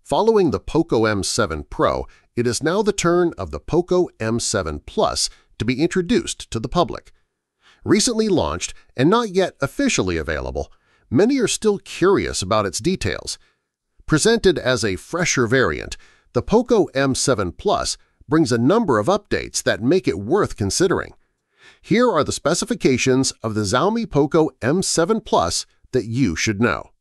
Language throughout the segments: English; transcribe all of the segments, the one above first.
Following the POCO M7 Pro, it is now the turn of the POCO M7 Plus to be introduced to the public. Recently launched and not yet officially available, many are still curious about its details. Presented as a fresher variant, the POCO M7 Plus brings a number of updates that make it worth considering. Here are the specifications of the Xiaomi POCO M7 Plus that you should know.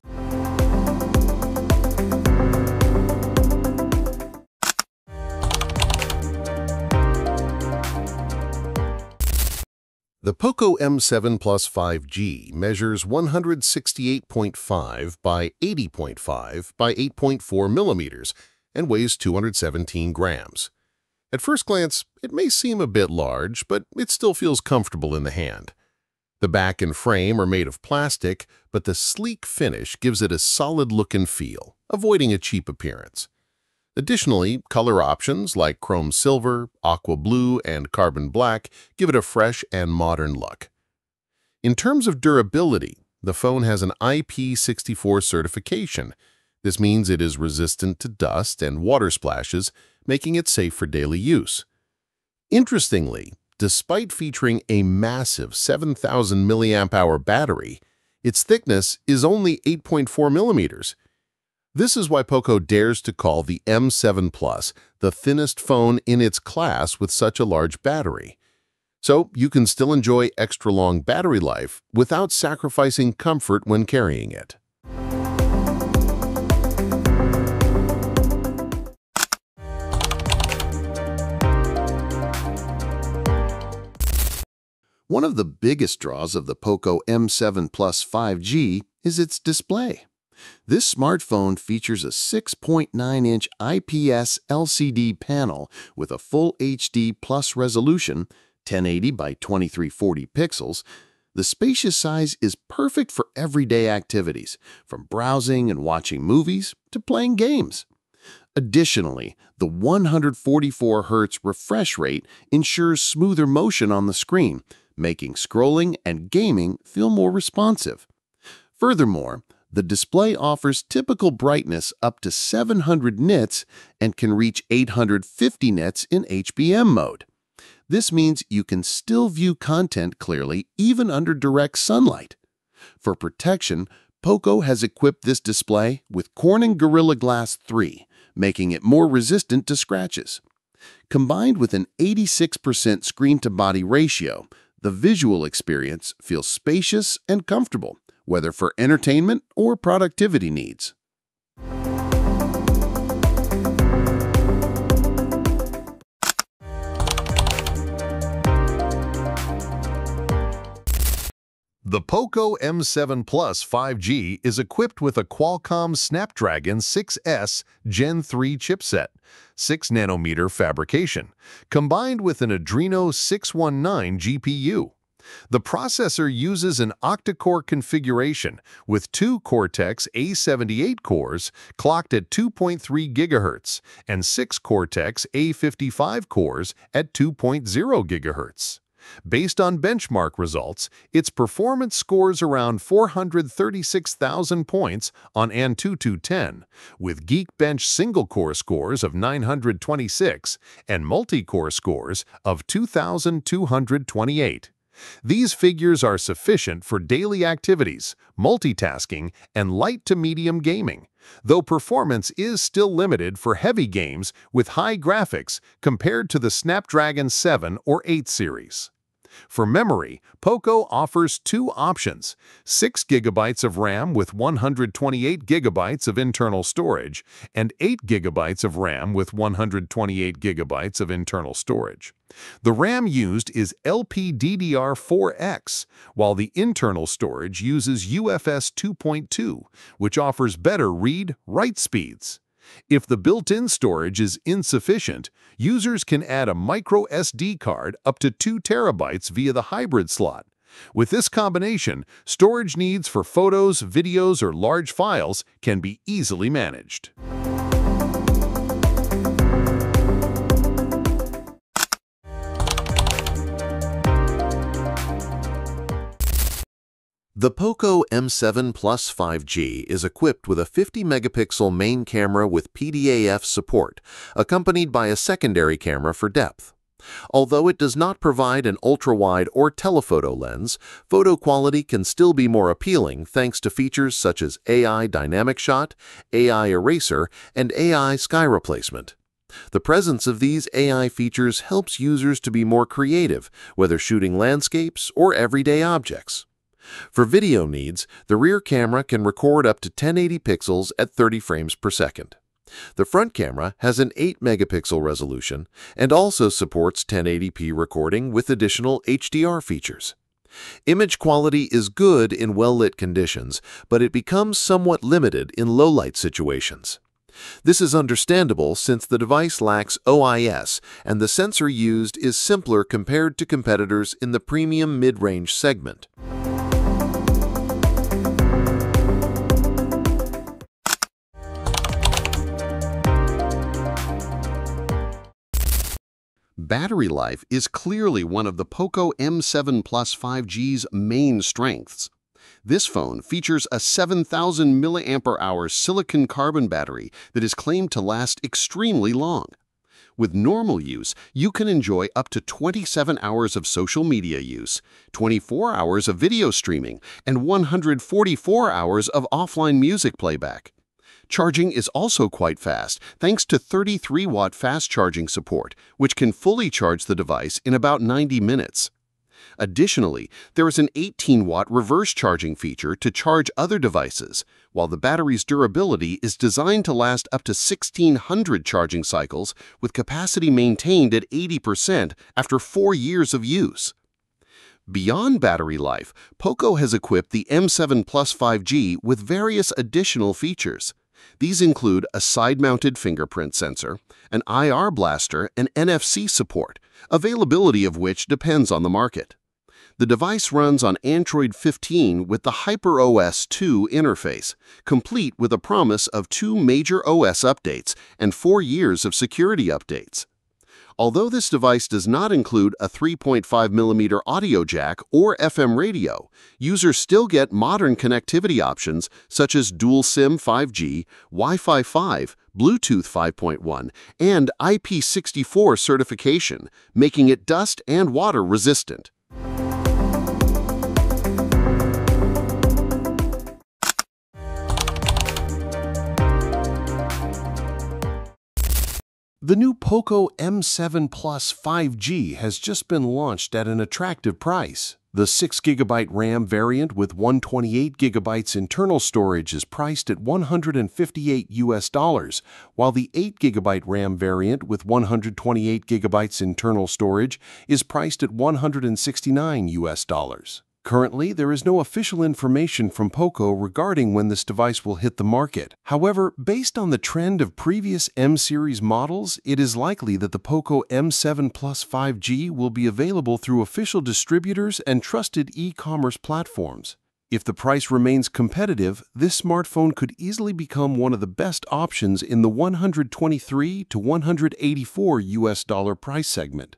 The POCO M7 Plus 5G measures 168.5 by 80.5 by 8.4 millimeters and weighs 217 grams. At first glance, it may seem a bit large, but it still feels comfortable in the hand. The back and frame are made of plastic, but the sleek finish gives it a solid look and feel, avoiding a cheap appearance. Additionally, color options like chrome silver, aqua blue, and carbon black give it a fresh and modern look. In terms of durability, the phone has an IP64 certification. This means it is resistant to dust and water splashes, making it safe for daily use. Interestingly, despite featuring a massive 7,000 mAh battery, its thickness is only 8.4 millimeters. This is why POCO dares to call the M7 Plus the thinnest phone in its class with such a large battery. So you can still enjoy extra-long battery life without sacrificing comfort when carrying it. One of the biggest draws of the POCO M7 Plus 5G is its display. This smartphone features a 6.9-inch IPS LCD panel with a full HD plus resolution, 1080 by 2340 pixels. The spacious size is perfect for everyday activities, from browsing and watching movies to playing games. Additionally, the 144 Hz refresh rate ensures smoother motion on the screen, making scrolling and gaming feel more responsive. Furthermore, the display offers typical brightness up to 700 nits and can reach 850 nits in HBM mode. This means you can still view content clearly even under direct sunlight. For protection, POCO has equipped this display with Corning Gorilla Glass 3, making it more resistant to scratches. Combined with an 86% screen-to-body ratio, the visual experience feels spacious and comfortable, whether for entertainment or productivity needs. The POCO M7 Plus 5G is equipped with a Qualcomm Snapdragon 6S Gen 3 chipset, 6nm fabrication, combined with an Adreno 619 GPU. The processor uses an octa-core configuration with two Cortex-A78 cores clocked at 2.3 GHz and six Cortex-A55 cores at 2.0 GHz. Based on benchmark results, its performance scores around 436,000 points on Antutu 10, with Geekbench single-core scores of 926 and multi-core scores of 2,228. These figures are sufficient for daily activities, multitasking, and light to medium gaming, though performance is still limited for heavy games with high graphics compared to the Snapdragon 7 or 8 series. For memory, POCO offers two options: 6 GB of RAM with 128 GB of internal storage and 8 GB of RAM with 128 GB of internal storage. The RAM used is LPDDR4X, while the internal storage uses UFS 2.2, which offers better read-write speeds. If the built-in storage is insufficient, users can add a micro SD card up to 2 TB via the hybrid slot. With this combination, storage needs for photos, videos, or large files can be easily managed. The POCO M7 Plus 5G is equipped with a 50-megapixel main camera with PDAF support, accompanied by a secondary camera for depth. Although it does not provide an ultra-wide or telephoto lens, photo quality can still be more appealing thanks to features such as AI Dynamic Shot, AI Eraser, and AI Sky Replacement. The presence of these AI features helps users to be more creative, whether shooting landscapes or everyday objects. For video needs, the rear camera can record up to 1080 pixels at 30 frames per second. The front camera has an 8-megapixel resolution and also supports 1080p recording with additional HDR features. Image quality is good in well-lit conditions, but it becomes somewhat limited in low-light situations. This is understandable since the device lacks OIS and the sensor used is simpler compared to competitors in the premium mid-range segment. Battery life is clearly one of the POCO M7 Plus 5G's main strengths. This phone features a 7,000 mAh silicon-carbon battery that is claimed to last extremely long. With normal use, you can enjoy up to 27 hours of social media use, 24 hours of video streaming, and 144 hours of offline music playback. Charging is also quite fast, thanks to 33-watt fast charging support, which can fully charge the device in about 90 minutes. Additionally, there is an 18-watt reverse charging feature to charge other devices, while the battery's durability is designed to last up to 1,600 charging cycles, with capacity maintained at 80% after 4 years of use. Beyond battery life, POCO has equipped the M7 Plus 5G with various additional features. These include a side-mounted fingerprint sensor, an IR blaster, and NFC support, availability of which depends on the market. The device runs on Android 15 with the HyperOS 2 interface, complete with a promise of 2 major OS updates and 4 years of security updates. Although this device does not include a 3.5mm audio jack or FM radio, users still get modern connectivity options such as Dual SIM 5G, Wi-Fi 5, Bluetooth 5.1, and IP64 certification, making it dust and water resistant. The new POCO M7 Plus 5G has just been launched at an attractive price. The 6GB RAM variant with 128GB internal storage is priced at $158, while the 8GB RAM variant with 128GB internal storage is priced at $169. Currently, there is no official information from POCO regarding when this device will hit the market. However, based on the trend of previous M-series models, it is likely that the POCO M7 Plus 5G will be available through official distributors and trusted e-commerce platforms. If the price remains competitive, this smartphone could easily become one of the best options in the $123 to $184 price segment.